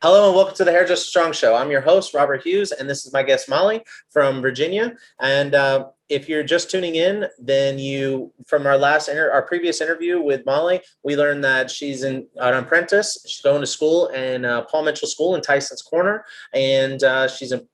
Hello and welcome to the Hairdresser Strong Show. I'm your host, Robert Hughes, and this is my guest, Molly from Virginia. And if you're just tuning in, then from our previous interview with Molly, we learned that she's an apprentice. She's going to school in Paul Mitchell School in Tyson's Corner, and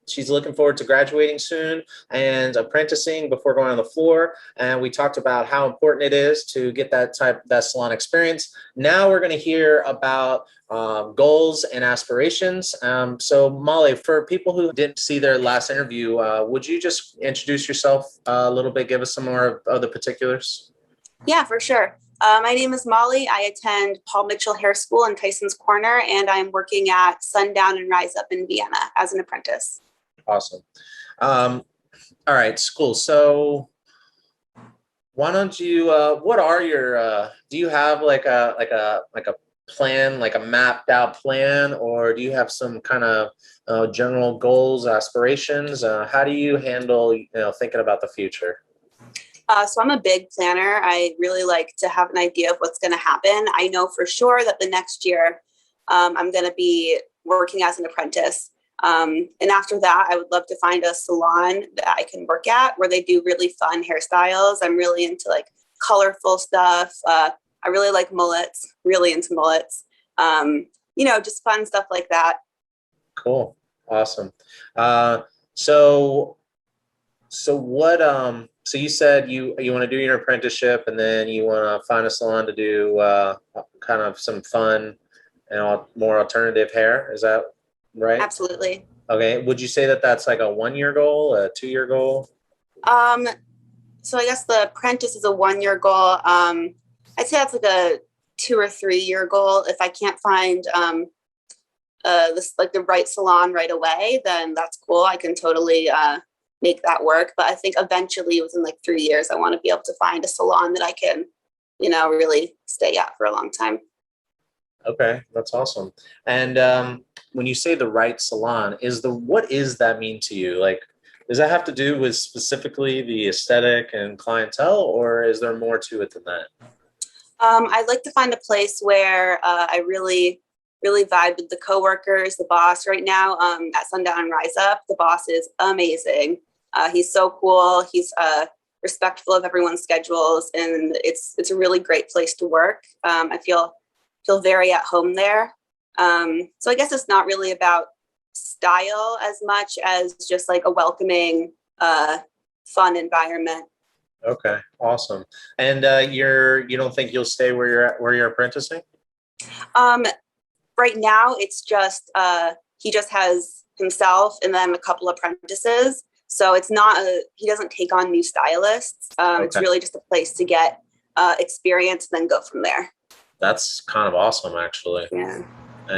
she's looking forward to graduating soon and apprenticing before going on the floor. And we talked about how important it is to get that salon experience. Now we're going to hear about goals and aspirations. So Molly, for people who didn't see their last interview, would you just introduce yourself a little bit, give us some more of the particulars? Yeah, for sure. My name is Molly. I attend Paul Mitchell Hair School in Tyson's Corner, and I'm working at Sundown and Rise Up in Vienna as an apprentice. Awesome. All right, cool. So why don't you, what are your, do you have like a plan, like a mapped out plan, or do you have some kind of general goals, aspirations? How do you handle, thinking about the future? So I'm a big planner. I really like to have an idea of what's going to happen. I know for sure that the next year I'm going to be working as an apprentice. And after that, I would love to find a salon that I can work at where they do really fun hairstyles. I'm really into like colorful stuff. I really like mullets, really into mullets. Just fun stuff like that. Cool. Awesome. So so you said you want to do your apprenticeship and then you want to find a salon to do kind of some fun and more alternative hair. Is that right? Absolutely. Okay. Would you say that that's like a 1 year goal, a 2 year goal? So I guess the apprentice is a 1 year goal. I'd say that's like a 2 or 3 year goal. If I can't find this like the right salon right away, then that's cool. I can totally make that work. But I think eventually within like 3 years, I want to be able to find a salon that I can, really stay at for a long time. Okay, that's awesome. And when you say the right salon, what is that mean to you? Like, does that have to do with specifically the aesthetic and clientele, or is there more to it than that? I'd like to find a place where I really, really vibe with the coworkers, the boss right now at Sundown and Rise Up. The boss is amazing. He's so cool. He's respectful of everyone's schedules, and it's a really great place to work. I feel very at home there. So I guess it's not really about style as much as just like a welcoming, fun environment. Okay, awesome. And you don't think you'll stay where you're apprenticing? Um, right now, it's just he just has himself and then a couple apprentices. So it's not he doesn't take on new stylists. It's Okay, really just a place to get experience, and then go from there. that's kind of awesome, actually. Yeah.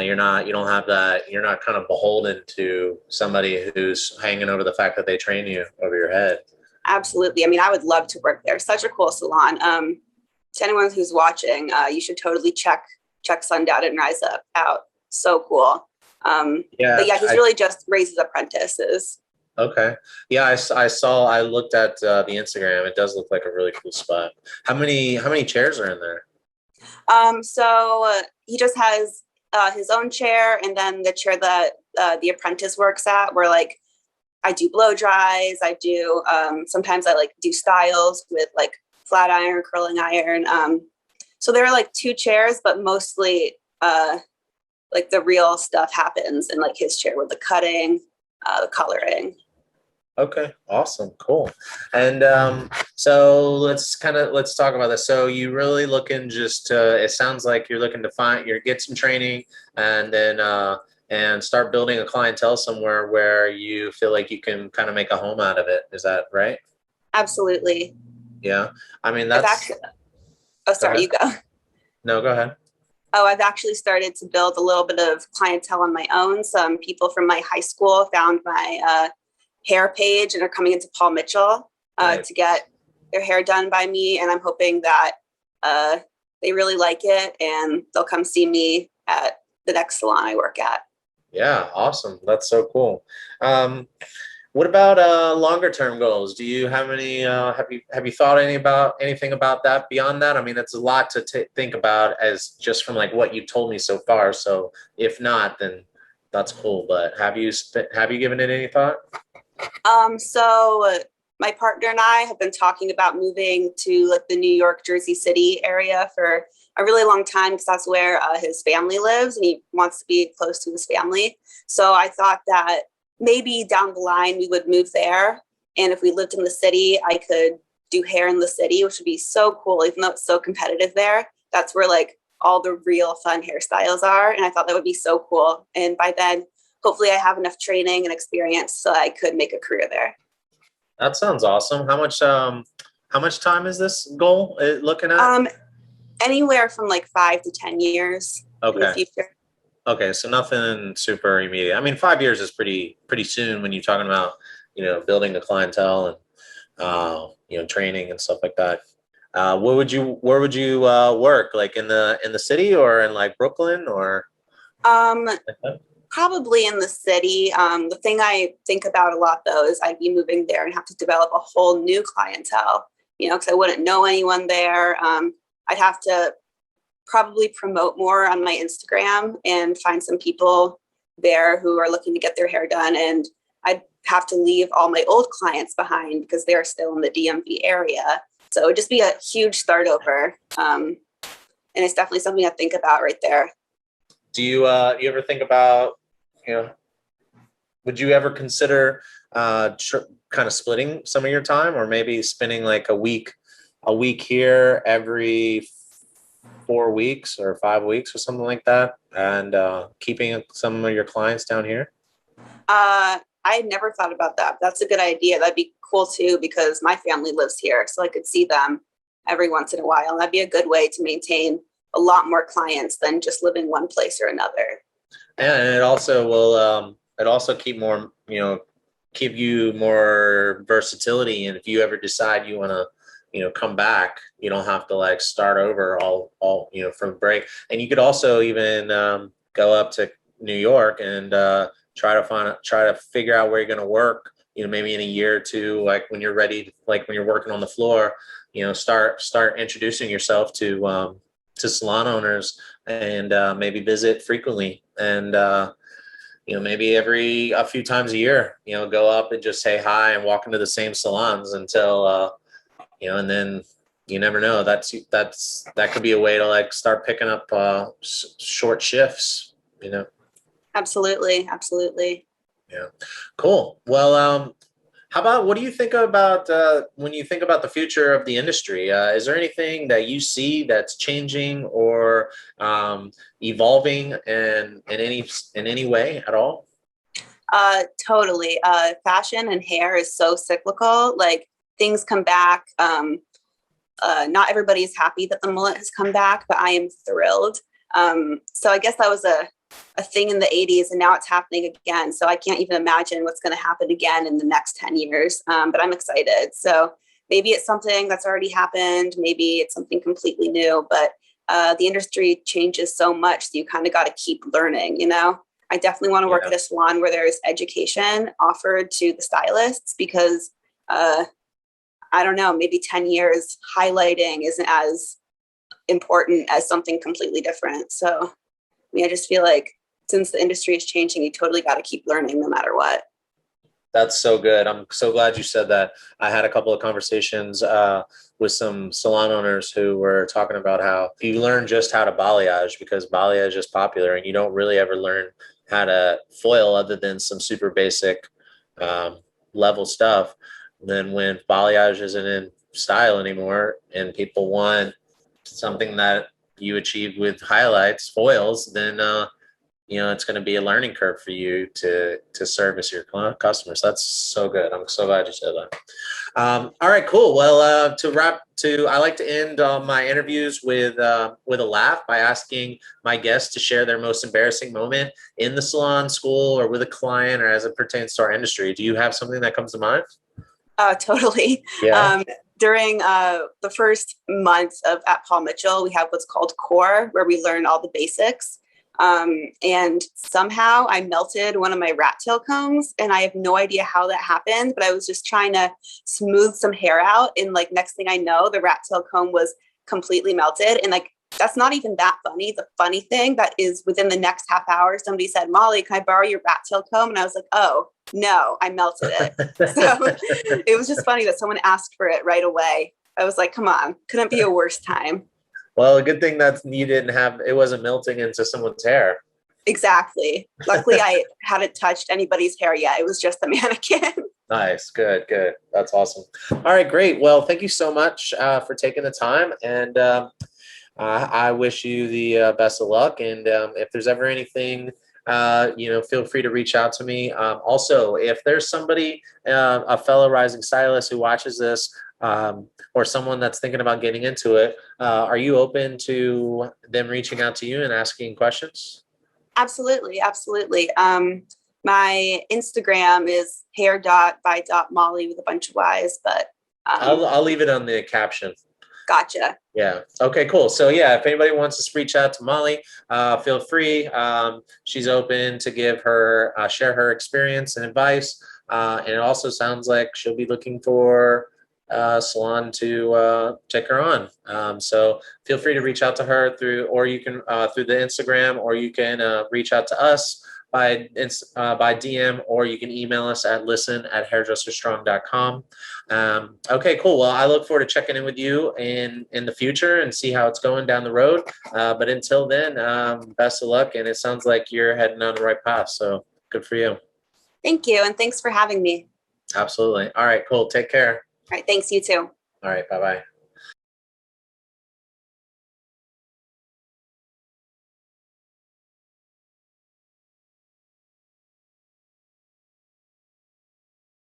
You don't have that. You're not kind of beholden to somebody who's hanging over the fact that they train you over your head. Absolutely. I mean, I would love to work there. Such a cool salon. To anyone who's watching, you should totally check Sundown and Rise Up out. So cool. Yeah, But yeah, he's really just raises apprentices. okay. Yeah, I looked at the Instagram. It does look like a really cool spot. How many chairs are in there? So he just has his own chair, and then the chair that the apprentice works at, where like I do blow dries. I do sometimes I like do styles with like flat iron, curling iron. So there are like two chairs, but mostly like the real stuff happens in like his chair with the cutting, the coloring. Okay, awesome, cool. And so let's talk about this. So you really looking just it sounds like you're looking to get some training and then and start building a clientele somewhere where you feel like you can kind of make a home out of it. Is that right? Absolutely. Yeah. I mean, I've that's actually. Oh, go sorry, ahead. you go. No, go ahead. Oh, I've actually started to build a little bit of clientele on my own. Some people from my high school found my hair page and are coming into Paul Mitchell Nice. to get their hair done by me. And I'm hoping that they really like it and they'll come see me at the next salon I work at. Yeah, awesome. That's so cool. Um, What about longer term goals? Do you have any have you thought anything about that beyond that? I mean, it's a lot to think about as just from like what you told me so far. So if not, then That's cool. But have you given it any thought? So my partner and I have been talking about moving to like the New York, Jersey City area for a really long time because that's where his family lives and he wants to be close to his family. So I thought that maybe down the line we would move there. And if we lived in the city, I could do hair in the city, which would be so cool, even though it's so competitive there. That's where like all the real fun hairstyles are. And I thought that would be so cool. And by then, hopefully I have enough training and experience so I could make a career there. That sounds awesome. How much time is this goal looking at? Anywhere from like 5 to 10 years in the Okay. future. Okay. So nothing super immediate. I mean, 5 years is pretty soon when you're talking about, building the clientele and, training and stuff like that. Where would you work? Like in the city or in like Brooklyn or Um, like that? Probably in the city. The thing I think about a lot though is I'd be moving there and have to develop a whole new clientele, because I wouldn't know anyone there. I'd have to probably promote more on my Instagram and find some people there who are looking to get their hair done. And I'd have to leave all my old clients behind because they're still in the DMV area. So it would just be a huge start over. And it's definitely something I think about right there. Do you ever think about, you know, would you ever consider kind of splitting some of your time or maybe spending like a week here every 4 weeks or 5 weeks or something like that and keeping some of your clients down here? I had never thought about that. That's a good idea. That'd be cool too, because my family lives here. So I could see them every once in a while. And that'd be a good way to maintain a lot more clients than just living one place or another. And it also will it also keep you more versatility. And if you ever decide you want to, come back, you don't have to like start over all from break. And you could also even go up to New York and try to figure out where you're going to work, maybe in a year or two, like when you're ready, like when you're working on the floor, start introducing yourself to salon owners and maybe visit frequently and maybe every a few times a year, go up and just say hi and walk into the same salons until and then you never know. That could be a way to like start picking up short shifts. Absolutely. Absolutely. Yeah, cool. Well, how about what do you think about when you think about the future of the industry? Is there anything that you see that's changing or evolving in any way at all? Totally. Fashion and hair is so cyclical. Like things come back. Not everybody is happy that the mullet has come back, but I am thrilled. So I guess that was a thing in the 80s and now it's happening again. So I can't even imagine what's going to happen again in the next 10 years. But I'm excited. So maybe it's something that's already happened. Maybe it's something completely new, but the industry changes so much. So you kind of got to keep learning, I definitely want to work at a salon where there's education offered to the stylists because I don't know, maybe 10 years highlighting isn't as important as something completely different. So I just feel like since the industry is changing, you totally got to keep learning no matter what. That's so good. I'm so glad you said that. I had a couple of conversations with some salon owners who were talking about how you learn just how to balayage because balayage is popular and you don't really ever learn how to foil other than some super basic level stuff. And then when balayage isn't in style anymore and people want something that you achieve with highlights, foils, then it's going to be a learning curve for you to service your customers. That's so good. I'm so glad you said that. All right, cool. Well, I like to end my interviews with a laugh by asking my guests to share their most embarrassing moment in the salon, school, or with a client, or as it pertains to our industry. Do you have something that comes to mind? Totally. Yeah. During the first month at Paul Mitchell, we have what's called core, where we learn all the basics. And somehow I melted one of my rat tail combs and I have no idea how that happened, but I was just trying to smooth some hair out. And like, next thing I know, the rat tail comb was completely melted. And like, that's not even that funny. The funny thing that is within the next half hour, somebody said, Molly, can I borrow your rat tail comb? And I was like, oh, no, I melted it. So it was just funny that someone asked for it right away. I was like, come on, couldn't be a worse time. Well, a good thing that you didn't have, it wasn't melting into someone's hair. Exactly. Luckily, I hadn't touched anybody's hair yet. It was just the mannequin. Nice. Good. Good. That's awesome. All right. Great. Well, thank you so much for taking the time. And I wish you the best of luck. And if there's ever anything, feel free to reach out to me. Also, if there's somebody, a fellow rising stylist who watches this, or someone that's thinking about getting into it, are you open to them reaching out to you and asking questions? Absolutely. Absolutely. My Instagram is hair.by.molly with a bunch of Y's, but I'll leave it on the caption. Gotcha. Yeah. Okay, cool. So yeah, if anybody wants to reach out to Molly, feel free. She's open to share her experience and advice. And it also sounds like she'll be looking for a salon to take her on. So feel free to reach out to her through the Instagram, or you can reach out to us by DM, or you can email us at listen@hairdresserstrong.com. Okay, cool. Well, I look forward to checking in with you in the future and see how it's going down the road. But until then, best of luck. And it sounds like you're heading on the right path. So good for you. Thank you. And thanks for having me. Absolutely. All right, cool. Take care. All right. Thanks. You too. All right. Bye-bye.